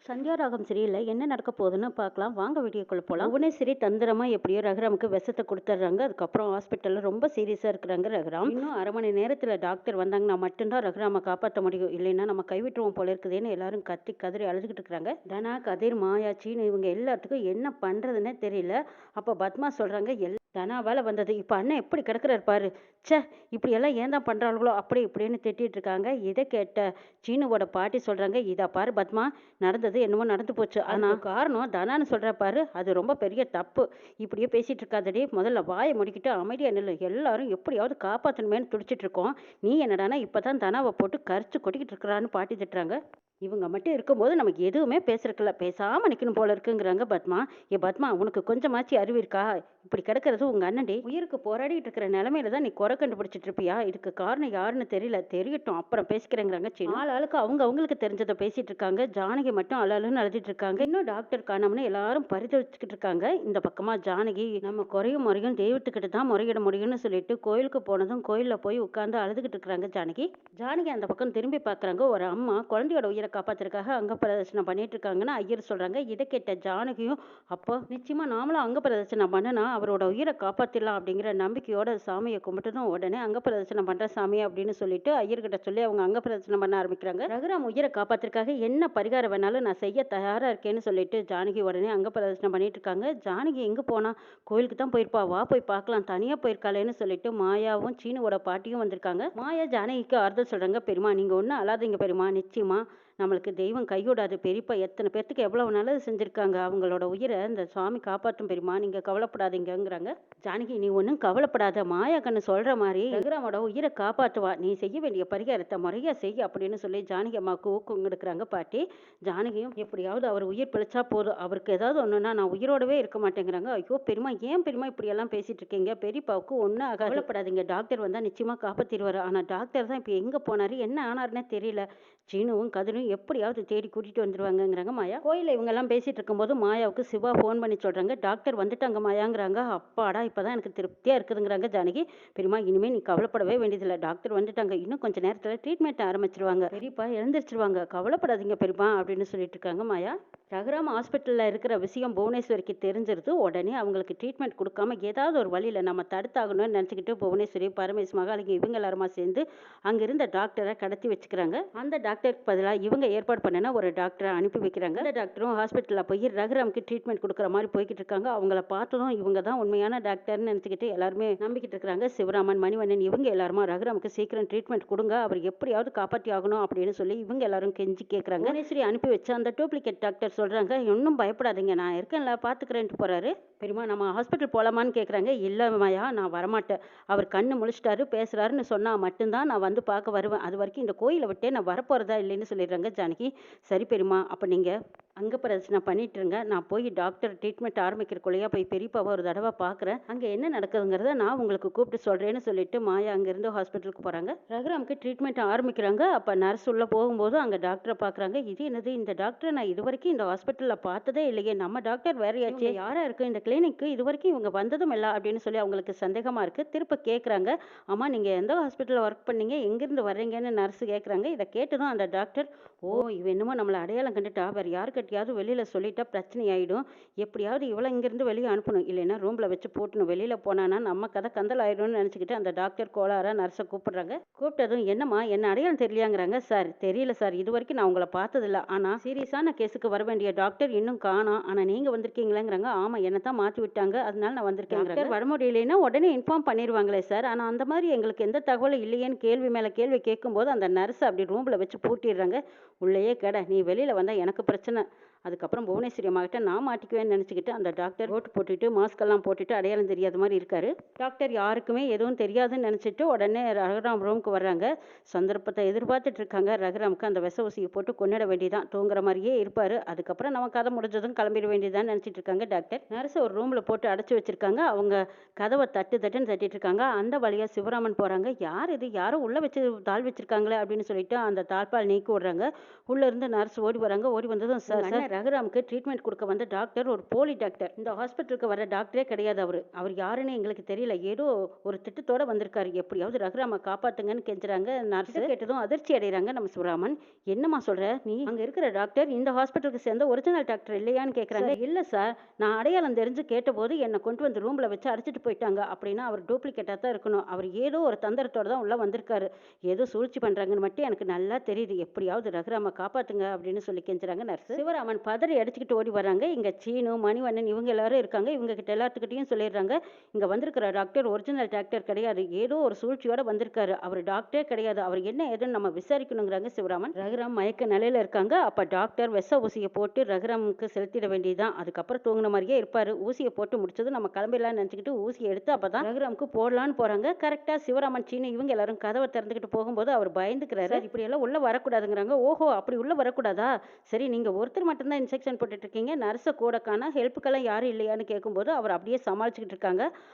சந்தியாராகம் சரியில்லை. என்ன நடக்க போகுதுன்னு பார்க்கலாம். வாங்க வீடியோக்குள்ள போலாம். புவனேஸ்வரி தந்திரமா எப்படியோ ரகுராமுக்கு விஷத்தை கொடுத்துட்றாங்க. அதுக்கப்புறம் ஹாஸ்பிட்டல்ல ரொம்ப சீரியஸா இருக்கிறாங்க ரகுராம். இன்னும் அரை மணி நேரத்துல டாக்டர் வந்தாங்கன்னா மட்டும்தான் ரகுராமை காப்பாற்ற முடியும். இல்லைன்னா நம்ம கைவிட்டுருவோம் போல இருக்குதுன்னு எல்லாரும் கத்தி கதறி அழுதுகிட்டு இருக்கிறாங்க. தனா, கதிர், மாயா, சீனு இவங்க எல்லாத்துக்கும் என்ன பண்றதுன்னே தெரியல. அப்ப பத்மா சொல்றாங்க, தனாவால வந்தது. இப்ப அண்ணன் எப்படி கிடக்குறாரு பாரு. ச்சே, இப்படியெல்லாம் ஏன் தான் பண்றாங்களோ அப்படி இப்படின்னு திட்டிட்டு இருக்காங்க. இதை கேட்ட சீனுவோட பாட்டி சொல்றாங்க, இதா பாரு பத்மா, நடந்தது என்னமோ நடந்து போச்சு. ஆனா காரணம் தனான்னு சொல்ற பாரு, அது ரொம்ப பெரிய தப்பு. இப்படியே பேசிட்டு இருக்காதடி, முதல்ல வாயை முடிக்கிட்டு அமைதியா நில்லு. எல்லாரும் எப்படியாவது காப்பாத்தணுமேன்னு துடிச்சிட்டு இருக்கோம். நீ என்னடானா இப்பதான் தனாவை போட்டு கரிச்சு கொட்டிக்கிட்டு இருக்கிறான்னு பாட்டி திட்டுறாங்க. இவங்க மட்டும் இருக்கும்போது நமக்கு எதுவுமே பேசுறதுக்குல, பேசாம நிக்கணும் போல இருக்குங்கிறாங்க பத்மா. ஏ பத்மா, உனக்கு கொஞ்சமாச்சு அறிவு இருக்கா? இப்படி கிடக்கிறது உங்க அண்ணன்டி. உயிருக்கு போராடிட்டு இருக்கிற நிலைமையில தான் நீ குறை கண்டுபிடிச்சிட்டு இருப்பியா? இதுக்கு காரணம் யாருன்னு தெரியல. தெரியட்டும், அப்புறம் பேசிக்கிறேங்கிறாங்க சீனு. ஆளுக்கு அவங்களுக்கு தெரிஞ்சதை பேசிட்டு இருக்காங்க. ஜானகி மட்டும் அழலுன்னு அழுதுட்டு இருக்காங்க. இன்னும் டாக்டர் காணோம்னு எல்லாரும் பரிதவிச்சுக்கிட்டு இருக்காங்க. இந்த பக்கமா ஜானகி, நம்ம குறையும் முறையும் தெய்வத்துக்கிட்ட தான் முறையிட முடியும்னு சொல்லிட்டு கோயிலுக்கு போனதும் கோயில்ல போய் உட்கார்ந்து அழுதுகிட்டு இருக்கிறாங்க ஜானகி. ஜானகி அந்த பக்கம் திரும்பி பார்க்கறாங்க. ஒரு அம்மா குழந்தையோட உயிரை காப்பாத்துறதுக்காக அங்க பிரதர்சனம் பண்ணிட்டு இருக்காங்கன்னு ஐயர் சொல்றாங்க. இதை கேட்ட ஜானகியும், அப்போ நிச்சயமா நாமளும் அங்க பிரதர்சனம் பண்ணனா அவரோட உயிரை காப்பாத்திடலாம் அப்படிங்கிற நம்பிக்கையோட சாமியை கும்பிட்டதும் உடனே அங்க பிரதர்சனம் பண்ற சாமி அப்படின்னு சொல்லிட்டு ஐயர்கிட்ட சொல்லி அவங்க அங்க பிரதர்சனம் பண்ண ஆரம்பிக்கிறாங்க. ரகுராம் உயிரை காப்பாத்துறதுக்காக என்ன பரிகாரம் வேணாலும் நான் செய்ய தயாரா இருக்கேன்னு சொல்லிட்டு ஜானகி உடனே அங்க பிரதர்சனம் பண்ணிட்டு இருக்காங்க. ஜானகி எங்க போனா? கோயிலுக்கு தான் போயிருப்பா, வா போய் பார்க்கலாம், தனியா போயிருக்காளேன்னு சொல்லிட்டு மாயாவும் சீனுவோட பாட்டியும் வந்திருக்காங்க. மாயா ஜானகிக்கு ஆறுதல் சொல்றாங்க, பெரியமா நீங்க ஒன்றும் அழாதீங்க பெரியமா, நிச்சயமா நம்மளுக்கு தெய்வம் கைவிடாது. பெரியப்பா எத்தனை பேர்த்துக்கு எவ்வளவு நல்லது செஞ்சிருக்காங்க, அவங்களோட உயிரை இந்த சுவாமி காப்பாற்றும் பெரியமா, நீங்க கவலைப்படாதீங்கிறாங்க. ஜானகி, நீ ஒன்றும் கவலைப்படாத, மாயா கண்ணு சொல்ற மாதிரி ரகுராமோட உயிரை காப்பாற்றுவா. நீ செய்ய வேண்டிய பரிகாரத்தை முறையா செய்ய அப்படின்னு சொல்லி ஜானகி அம்மாவுக்கு ஊக்கம் எடுக்கிறாங்க பாட்டி. ஜானகியும், எப்படியாவது அவர் உயிர் பிழைச்சா போதும், அவருக்கு ஏதாவது ஒண்ணுன்னா நான் உயிரோடவே இருக்க மாட்டேங்கிறாங்க. ஐயோ பெரியமா, ஏன் பெரியமா இப்படி எல்லாம் பேசிட்டு இருக்கீங்க? பெரியப்பாவுக்கு ஒன்றும் ஆகாது, கவலைப்படாதீங்க, டாக்டர் வந்தா நிச்சயமா காப்பாத்திடுவாரு. ஆனா டாக்டர் தான் இப்போ எங்க போனாரு, என்ன ஆனாருன்னே தெரியல. சீனுவும் கதிரும் எப்படியாவது தேடி கூட்டிட்டு வந்துருவாங்கங்கிறாங்க மாயா. கோயில இவங்க எல்லாம் பேசிட்டு இருக்கும்போது மாயாவுக்கு சிவா ஃபோன் பண்ணி சொல்றாங்க, டாக்டர் வந்துட்டாங்க மாயாங்கிறாங்க. அப்பாடா, இப்பதான் எனக்கு திருப்தியா இருக்குதுங்கிறாங்க ஜானகி. பெரியமா, இனிமே நீ கவலைப்படவே வேண்டியதில்லை, டாக்டர் வந்துட்டாங்க, இன்னும் கொஞ்ச நேரத்துல ட்ரீட்மெண்ட் ஆரம்பிச்சிருவாங்க, பெரியப்பா எழுந்திரிச்சிருவாங்க, கவலைப்படாதீங்க பெரியப்பா அப்படின்னு சொல்லிட்டு இருக்காங்க மாயா. ரகுராம் ஹாஸ்பிட்டலில் இருக்கிற விஷயம் புவனேஸ்வரிக்கு தெரிஞ்சிருது. உடனே அவங்களுக்கு ட்ரீட்மெண்ட் கொடுக்காம ஏதாவது ஒரு வழியில் நம்ம தடுத்தாகணும்னு நினச்சிக்கிட்டு புவனேஸ்வரி, பரமேஷ், மகாலிங்க இவங்க எல்லாருமா சேர்ந்து அங்கிருந்த டாக்டரை கடத்தி வச்சுக்கிறாங்க. அந்த டாக்டருக்கு பதிலாக இவங்க ஏற்பாடு பண்ணினா ஒரு டாக்டரை அனுப்பி வைக்கிறாங்க. அந்த டாக்டரும் ஹாஸ்பிட்டலில் போய் ரகுராமுக்கு ட்ரீட்மெண்ட் கொடுக்குற மாதிரி போய்கிட்டு இருக்காங்க. அவங்கள பார்த்ததும் இவங்க தான் உண்மையான டாக்டர்னு நினச்சிக்கிட்டு எல்லாருமே நம்பிக்கிட்டு இருக்கிறாங்க. சிவராமன், மணிவண்ணன் இவங்க எல்லாருமா ரகுராமுக்கு சீக்கிரம் ட்ரீட்மெண்ட் கொடுங்க, அவர் எப்படியாவது காப்பாற்றி ஆகணும் அப்படின்னு சொல்லி இவங்க எல்லாரும் கெஞ்சி கேட்குறாங்க. புவனேஸ்வரி அனுப்பி வச்ச அந்த டூப்ளிகேட் டாக்டர் சொல்றாங்க, இன்னும் பயப்படாதீங்க, நான் இருக்கேன்ல, பாத்துக்கிறேன்ட்டு போறாரு. பெரியமா, நம்ம ஹாஸ்பிட்டல் போலாமான்னு கேட்குறாங்க. இல்லை மாயா, நான் வரமாட்டேன், அவர் கண்ணு முழிச்சிட்டாரு பேசுறாருன்னு சொன்னா மட்டும்தான் நான் வந்து பார்க்க வருவேன், அது வரைக்கும் இந்த கோயிலை விட்டே நான் வரப்போறதா இல்லைன்னு சொல்லிடுறாங்க ஜானகி. சரி பெரியமா, அப்போ நீங்க அங்க பிரச்சனை பண்ணிட்டு இருங்க, நான் போய் டாக்டர் ட்ரீட்மெண்ட் ஆரம்பிக்கிறக்குள்ளேயே போய் பெரியப்பாவை ஒரு தடவை பார்க்குறேன், அங்கே என்ன நடக்குதுங்கிறத நான் உங்களுக்கு கூப்பிட்டு சொல்கிறேன்னு சொல்லிட்டு மாயா அங்கேருந்து ஹாஸ்பிட்டலுக்கு போகிறாங்க. ரகுராமுக்கு ட்ரீட்மெண்ட் ஆரம்பிக்கிறாங்க. அப்போ நர்ஸ் உள்ளே போகும்போது அங்கே டாக்டரை பார்க்குறாங்க. இது என்னது, இந்த டாக்டரை நான் இது வரைக்கும் இந்த ஹாஸ்பிட்டலில் பார்த்ததே இல்லையே, நம்ம டாக்டர் வேறையாச்சே, யாராக இருக்குது இந்த கிளினிக்கு, இது வரைக்கும் இவங்க வந்ததும் இல்லை அப்படின்னு சொல்லி அவங்களுக்கு சந்தேகமாக இருக்குது. திருப்ப கேட்குறாங்க, ஆமாம் நீங்கள் எந்த ஹாஸ்பிட்டலில் ஒர்க் பண்ணீங்க, எங்கேருந்து வர்றீங்கன்னு நர்ஸ் கேட்குறாங்க. இதை கேட்டதும் அந்த டாக்டர், ஓ இவ என்னமோ நம்மளை அடையாளம் கண்டுட்டா, வேறு யாருக்கிட்டையாவது வெளியில் சொல்லிட்டா பிரச்சனை ஆகிடும், எப்படியாவது இவளை இங்கேருந்து வெளியே அனுப்பணும், இல்லைன்னா ரூமில் வச்சு போட்டணும், வெளியில் போனான்னா நம்ம கதை கந்தல் ஆயிடும்னு நினச்சிக்கிட்டு அந்த டாக்டர் கோளாரா நர்ஸை கூப்பிடுறாங்க. கூப்பிட்டதும், என்னம்மா என்ன அடையாளம் தெரியலையாங்கிறாங்க. சார் தெரியல சார், இது வரைக்கும் நான் உங்களை பார்த்ததில்ல, ஆனால் சீரியஸான கேஸுக்கு வர வேண்டிய டாக்டர் இன்னும் காணோம், ஆனால் நீங்கள் வந்திருக்கீங்களேங்கிறாங்க. ஆமாம், என்னை தான் மாற்றி விட்டாங்க, அதனால நான் வந்திருக்கேன். டாக்டர் வர முடியலைன்னா உடனே இன்ஃபார்ம் பண்ணிடுவாங்களே சார், ஆனால் அந்த மாதிரி எங்களுக்கு எந்த தகவலும் இல்லையேன்னு கேள்வி மேலே கேள்வி கேட்கும்போது அந்த நர்ஸ் அப்படி ரூமில் வச்சு பூட்டிடுறாங்க. உள்ளேயே கடை, நீ வெளியில் வந்தால் எனக்கு பிரச்சனை. அதுக்கப்புறம் புவனேஸ்வரி அம்மாகிட்ட நான் மாட்டிக்குவேன்னு நினச்சிக்கிட்டு அந்த டாக்டர் கோட் போட்டுட்டு மாஸ்கெல்லாம் போட்டுட்டு அடையாளம் தெரியாத மாதிரி இருக்காரு. டாக்டர் யாருக்குமே எதுவும் தெரியாதுன்னு நினச்சிட்டு உடனே ரகுராம் ரூமுக்கு வர்றாங்க. சந்தர்ப்பத்தை எதிர்பார்த்துட்டு இருக்காங்க. ரகுராமுக்கு அந்த விஷ ஊசியை போட்டு கொன்னிட வேண்டியதான், தூங்குற மாதிரியே இருப்பார், அதுக்கப்புறம் நம்ம கதை முடிஞ்சதும் கிளம்பிட வேண்டியதான்னு நினச்சிட்டு இருக்காங்க டாக்டர். நர்ஸ் ஒரு ரூமில் போட்டு அடைச்சி வச்சிருக்காங்க. அவங்க கதவை தட்டுன்னு தட்டிட்டு இருக்காங்க. அந்த வழியாக சிவராமன் போகிறாங்க. யார் இது, யாரும் உள்ளே வச்சு தாள் வச்சிருக்காங்களே அப்படின்னு சொல்லிட்டு அந்த தாழ்பால் நீக்கி விடுறாங்க. உள்ளே இருந்து நர்ஸ் ஓடி வராங்க. ஓடி வந்ததும், சார் சார் ரகுராமுக்கு ட்ரீட்மெண்ட் கொடுக்க வந்த டாக்டர் ஒரு போலி டாக்டர். இந்த ஹாஸ்பிட்டலுக்கு வர டாக்டரே கிடையாது அவரு. அவர் யாருன்னு எங்களுக்கு தெரியல. ஏதோ ஒரு திட்டத்தோட வந்திருக்காரு. எப்படியாவது ரகுராம காப்பாத்துங்கன்னு கெஞ்சுறாங்க. நர்ஸ் கேட்டதும் அதிர்ச்சி அடைகிறாங்க நம்ம சிவராமன். என்னம்மா சொல்ற நீ? அங்க இருக்கிற டாக்டர் இந்த ஹாஸ்பிட்டலுக்கு சேர்ந்த ஒரிஜினல் டாக்டர் இல்லையான்னு கேட்குறாங்க. இல்ல சார், நான் அடையாளம் தெரிஞ்சு கேட்டபோது என்னை கொண்டு வந்து ரூம்ல வச்சு அடைச்சிட்டு போயிட்டாங்க. அப்படின்னா அவர் டூப்ளிகேட்டா தான் இருக்கணும். அவர் ஏதோ ஒரு தந்திரத்தோட தான் உள்ள வந்திருக்காரு. ஏதோ சூழ்ச்சி பண்றாங்கன்னு மட்டும் எனக்கு நல்லா தெரியுது. எப்படியாவது ரகுராம காப்பாத்துங்க அப்படின்னு சொல்லி கெஞ்சுறாங்க நர்ஸ். சிவராமன் பதறி அடிச்சுக்கிட்டு ஓடி வராங்க. இங்க சீனு, மணிவண்ணன் இவங்க எல்லாரும் இருக்காங்க. இவங்க கிட்ட எல்லாத்துக்கிட்டையும் சொல்லிடுறாங்க, இங்க வந்திருக்கிற டாக்டர் ஒரிஜினல் டாக்டர் கிடையாது. ஏதோ ஒரு சூழ்ச்சியோட வந்திருக்காரு. அவர் டாக்டரே கிடையாது. அவர் என்ன ஏதுன்னு நம்ம விசாரிக்கணுங்கிறாங்க சிவராமன். ரகுராம் மயக்க நிலையில இருக்காங்க. அப்ப டாக்டர் விஷ ஊசியை போட்டு ரகுராமுக்கு செலுத்திட வேண்டியதுதான். அதுக்கப்புறம் தூங்கின மாதிரியே இருப்பாரு. ஊசியை போட்டு முடிச்சது நம்ம கிளம்பிடலாம்னு நினைச்சுக்கிட்டு ஊசியை எடுத்து அப்பதான் ரகுராமுக்கு போடலான்னு போறாங்க. கரெக்டா சிவராமன், சீனு இவங்க எல்லாரும் கதவை திறந்துக்கிட்டு போகும்போது அவர் பயந்துக்கிறாரு. இப்படி எல்லாம் உள்ள வரக்கூடாதுங்கிறாங்க. ஓஹோ, அப்படி உள்ள வரக்கூடாதா? சரி, நீங்க ஒருத்தர் மட்டும்தான் இன்ஜெக்ஷன் போட்டுட்டு இருக்கீங்க, நர்ஸை கூட காணா, ஹெல்ப்புக்கெல்லாம் யாரும் இல்லையான்னு கேட்கும்போது அவர் அப்படியே சமாளிச்சுக்கிட்டு இருக்காங்க.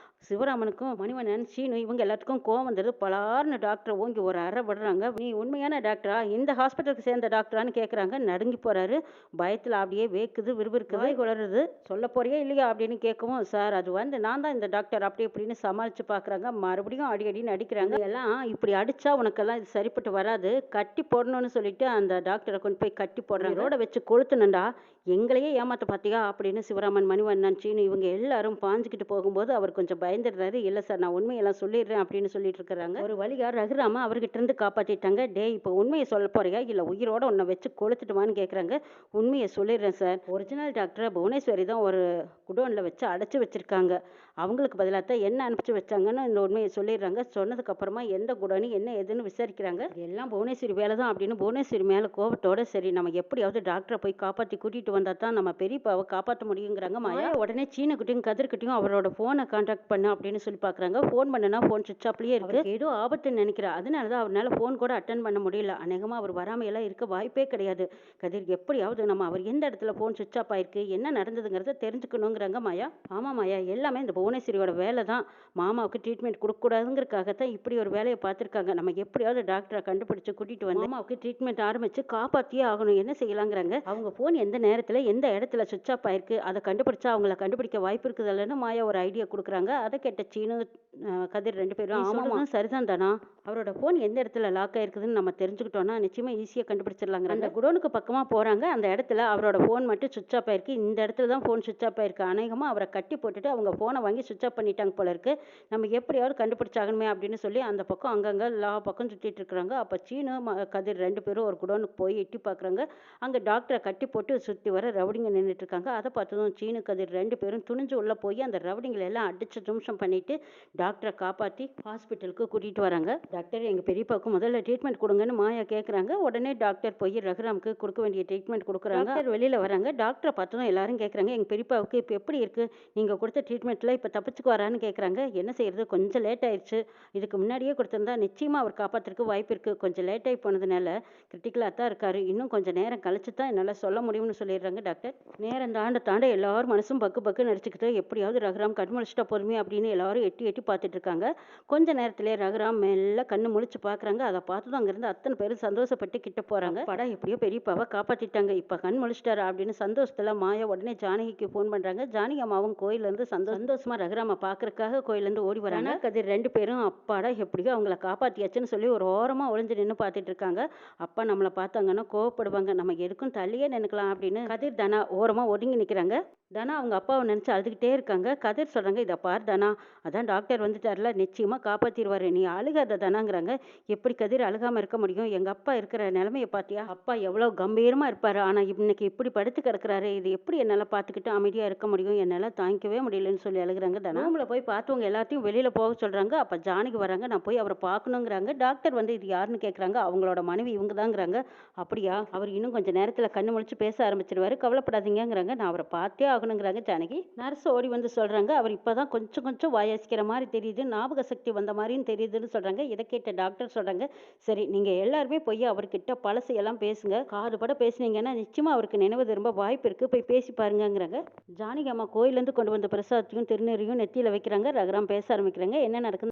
சிவராமனுக்கும் மணிவண்ணன், சீனு இவங்க எல்லாத்துக்கும் கோவம் வந்துடுது. பலார்னு டாக்டர் ஓங்கி ஒரு அறை விடுறாங்க. நீ உண்மையான டாக்டரா, இந்த ஹாஸ்பிட்டலுக்கு சேர்ந்த டாக்டரான்னு கேட்குறாங்க. நடுங்கி போறாரு. பயத்தில் அப்படியே வேக்குது, விறுவிறுக்குது, குளறுது. சொல்ல போறியா இல்லையா அப்படின்னு கேட்கவும், சார் அது வந்து நான் தான் இந்த டாக்டர் அப்படி இப்படின்னு சமாளிச்சு பார்க்குறாங்க. மறுபடியும் அடி அடின்னு அடிக்கிறாங்க. எல்லாம் இப்படி அடிச்சா உனக்கெல்லாம் இது சரிப்பட்டு வராது, கட்டி போடணும்னு சொல்லிட்டு அந்த டாக்டரை கொண்டு போய் கட்டி போடுறாங்க. ரோட வச்சு கொளுத்துனண்டா, எங்களையே ஏமாத்த பார்த்தியா அப்படின்னு சிவராமன், மணிவண்ணன், சீனு இவங்க எல்லாரும் பாஞ்சுக்கிட்டு போகும்போது அவர் கொஞ்சம் பயந்துடுறாரு. இல்லை சார், நான் உண்மையெல்லாம் சொல்லிடுறேன் அப்படின்னு சொல்லிட்டு இருக்கிறாங்க. ஒரு வழியா ரகுராம அவர்கிட்ட இருந்து காப்பாற்றிட்டாங்க. டே, இப்போ உண்மையை சொல்ல போறியா இல்லை உயிரோட உன்னை வச்சு கொளுத்துட்டுமான்னு கேட்குறாங்க. உண்மையை சொல்லிடுறேன் சார், ஒரிஜினல் டாக்டரை புவனேஸ்வரி தான் ஒரு குடோனில் வச்சு அடைச்சி வச்சிருக்காங்க. அவங்களுக்கு பதிலாக தான் என்ன அனுப்பிச்சு வச்சாங்கன்னு இந்த உண்மையை சொல்லிடுறாங்க. சொன்னதுக்கு அப்புறமா எந்த குடோனி என்ன ஏதுன்னு விசாரிக்கிறாங்க. எல்லாம் புவனேஸ்வரி வேலை தான் அப்படின்னு புவனேஸ்வரி மேலே கோபத்தோட, சரி நம்ம எப்படியாவது டாக்டரை போய் காப்பாற்றி கூட்டிட்டு வந்தா தான் நம்ம பெரியப்பாவை காப்பாற்ற முடியுங்கிறாங்க மாயா. உடனே சீனுக்கிட்டையும் கதிர்கிட்டையும் அவரோட ஃபோனை கான்டாக்ட் பண்ண அப்படின்னு சொல்லி பார்க்குறாங்க. ஃபோன் பண்ணனா ஃபோன் சுவிட்ச் ஆஃப்லேயே இருக்கு. ஏதோ ஆபத்துன்னு நினைக்கிறேன். அதனால தான் அவரால் ஃபோன் கூட அட்டன் பண்ண முடியல. அநேகமாக அவர் வராமையெல்லாம் இருக்க வாய்ப்பே கிடையாது. கதிர், எப்படியாவது நம்ம அவர் எந்த இடத்துல ஃபோன் சுவிட்ச் ஆஃப் ஆயிருக்கு, என்ன நடந்ததுங்கிறத தெரிஞ்சுக்கணுங்கிறாங்க மாயா. ஆமாம் மாயா, எல்லாமே இந்த புவனேஸ்வரியோட வேலை தான். மாமாவுக்கு ட்ரீட்மெண்ட் கொடுக்கக்கூடாதுங்கிறதுக்காகத்தான் இப்படி ஒரு வேலையை பார்த்துருக்காங்க. நம்ம எப்படியாவது டாக்டரை கண்டுபிடிச்சு கூட்டிட்டு வந்து மாமாவுக்கு ட்ரீட்மெண்ட் ஆரம்பிச்சு காப்பாற்றியே ஆகணும். என்ன செய்யலாங்கிறாங்க. அவங்க ஃபோன் எந்த நேரத்தில் எந்த இடத்துல சுவிட்ச் ஆஃப் ஆயிருக்கு அதை கண்டுபிடிச்சா அவங்கள கண்டுபிடிக்க வாய்ப்பு இருக்குதுல்லன்னு மாயா ஒரு ஐடியா கொடுக்குறாங்க. அதை கேட்ட சீனு, கதிர் ரெண்டு பேரும் ஆமாம் சரிதான் தானா, அவரோட ஃபோன் எந்த இடத்துல லாக் ஆயிருக்குதுன்னு நம்ம தெரிஞ்சுக்கிட்டோம்னா நிச்சயமா ஈஸியாக கண்டுபிடிச்சிடலாங்க. அந்த குடோனுக்கு பக்கமாக போகிறாங்க. அந்த இடத்துல அவரோட ஃபோன் மட்டும் சுவிட்ச் ஆஃப் ஆயிருக்கு. இந்த இடத்துல தான் ஃபோன் சுவிட்ச் ஆஃப் ஆயிருக்கு. அநேகமாக அவரை கட்டி போட்டுட்டு அவங்க ஃபோனை வாங்கி சுவிட்ச் ஆஃப் பண்ணிட்டாங்க போல இருக்கு. நம்ம எப்படியாவது கண்டுபிடிச்சாகணுமே அப்படின்னு சொல்லி அந்த பக்கம் அங்கங்கே எல்லா பக்கம் சுற்றிட்டு இருக்கிறாங்க. அப்போ சீனு, கதிர் ரெண்டு பேரும் ஒரு குடோனுக்கு போய் எட்டி பார்க்குறாங்க. அங்கே டாக்டரை கட்டி போட்டு சுற்றி வர ரவுடிங்க நின்றுட்டு இருக்காங்க. அதை பார்த்ததும் சீனு, கதிர் ரெண்டு பேரும் துணிஞ்சு உள்ளே போய் அந்த ரவுடிங்களை எல்லாம் அடிச்சு தும்சம் பண்ணிட்டு டாக்டரை காப்பாற்றி ஹாஸ்பிட்டலுக்கு கூட்டிகிட்டு வராங்க. டாக்டர், எங்கள் பெரியப்பாவுக்கு முதல்ல ட்ரீட்மெண்ட் கொடுங்கன்னு மாயா கேட்குறாங்க. உடனே டாக்டர் போய் ரகுராமுக்கு கொடுக்க வேண்டிய ட்ரீட்மெண்ட் கொடுக்குறாங்க. டாக்டர் வெளியில் வராங்க. டாக்டரை பார்த்ததும் எல்லாரும் கேட்குறாங்க, எங்கள் பெரியப்பாவுக்கு இப்போ எப்படி இருக்குது, நீங்கள் கொடுத்த ட்ரீட்மெண்ட்டில் இப்போ தப்பிச்சுக்கு வரான்னு கேட்குறாங்க. என்ன செய்யறது, கொஞ்சம் லேட் ஆயிடுச்சு. இதுக்கு முன்னாடியே கொடுத்துருந்தா நிச்சயமாக அவர் காப்பாற்றுறதுக்கு வாய்ப்பு இருக்குது. கொஞ்சம் லேட் ஆகி போனதுனால கிரிட்டிக்கலாக தான் இருக்காரு. இன்னும் கொஞ்சம் நேரம் கழிச்சு தான் என்னால் சொல்ல முடியும்னு சொல்லிடுறாங்க டாக்டர். நேரம் தாண்ட தாண்ட எல்லாரும் மனசும் பக்கு பக்கு நடிச்சுக்கிட்டு எப்படியாவது ரகுராம் கண் முழிச்சிட்டா பொறுமையா அப்படின்னு எல்லாரும் எட்டி எட்டி பார்த்துட்டு இருக்காங்க. கொஞ்ச நேரத்திலே ரகுராம் மெல்ல கண்ணு முழிச்சு பார்க்குறாங்க. அதை பார்த்ததும் அங்கேருந்து அத்தனை பேரும் சந்தோஷப்பட்டு கிட்ட போகிறாங்க. படம் எப்படியோ பெரியப்பாவை காப்பாற்றிட்டாங்க, இப்போ கண் முழிச்சிட்டாரா அப்படின்னு சந்தோஷத்தில் மாயா உடனே ஜானகிக்கு ஃபோன் பண்ணுறாங்க. ஜானகி அம்மாவும் கோயிலேருந்து சந்தோஷமாக ரகுராமை பார்க்கறதுக்காக கோயிலேருந்து ஓடி வராங்க. கதிர் ரெண்டு பேரும் அப்பாடா எப்படியோ அவங்கள காப்பாற்றியாச்சுன்னு சொல்லி ஒரு ஓரமாக ஒளிஞ்சு நின்று பார்த்துட்டு இருக்காங்க. அப்பா நம்மளை பார்த்தாங்கன்னா கோவப்படுவாங்க, நம்ம எதுக்கும் தள்ளியே நினைக்கலாம் அப்படின்னு கதிர் தனா ஓரமாக ஒதுங்கி நிற்கிறாங்க. தனா அவங்க அப்பாவை நினச்சி அழுதுகிட்டே இருக்காங்க. கதிர் சொல்கிறாங்க, இதை பார் தனா, அதான் டாக்டர் வந்துட்டார்ல, நிச்சயமாக காப்பாற்றிடுவார், நீ அழுகாத தனாங்கிறாங்க. எப்படி கதிர் அழுகாமல் இருக்க முடியும், எங்கள் அப்பா இருக்கிற நிலைமையை பார்த்தியா, அப்பா எவ்வளோ கம்பீரமாக இருப்பார், ஆனால் இன்னைக்கு இப்படி படுத்து கிடக்குறாரு, இது எப்படி என்னால் பார்த்துக்கிட்டு அமைதியாக இருக்க முடியும், என்னால் தாங்கிக்கவே முடியலன்னு சொல்லி அழுகிறாங்க. தனா ரூமில் போய் பார்த்தவங்க எல்லாத்தையும் வெளியில் போக சொல்கிறாங்க. அப்போ ஜானகி வராங்க. நான் போய் அவரை பார்க்கணுங்கிறாங்க. டாக்டர் வந்து இது யாருன்னு கேட்குறாங்க. அவங்களோட மனைவி இவங்க தாங்கிறாங்க. அப்படியா, அவர் இன்னும் கொஞ்சம் நேரத்தில் கண்ணு முழிச்சு பேச ஆரம்பிச்சிருவாரு, கவலைப்படாதீங்கிறாங்க. நான் அவரை பார்த்தே ஆகணுங்கிறாங்க ஜானகி. நர்ஸ் ஓடி வந்து சொல்கிறாங்க, அவர் இப்போ தான் கொஞ்சம் கொஞ்சம் வாயசிக்கிற மாதிரி தெரியுது, ஞாபக சக்தி வந்த மாதிரின்னு தெரியுதுன்னு சொல்கிறாங்க. இதை கேட்ட டாக்டர் சொல்கிறாங்க, சரி நீங்கள் எல்லாருமே போய் அவர்கிட்ட பழசையெல்லாம் பேசுங்க, காதுபட பேசுனீங்கன்னா நிச்சயமாக அவருக்கு நினைவு திரும்ப வாய்ப்பு இருக்குது, போய் பேசி பாருங்கிறாங்க. ஜானகி அம்மா கோயிலேருந்து கொண்டு வந்த பிரசாதத்தையும் திருநீரையும் நெத்தியில் வைக்கிறாங்க. ரகுராம் பேச ஆரம்பிக்கிறாங்க. என்ன நடக்குது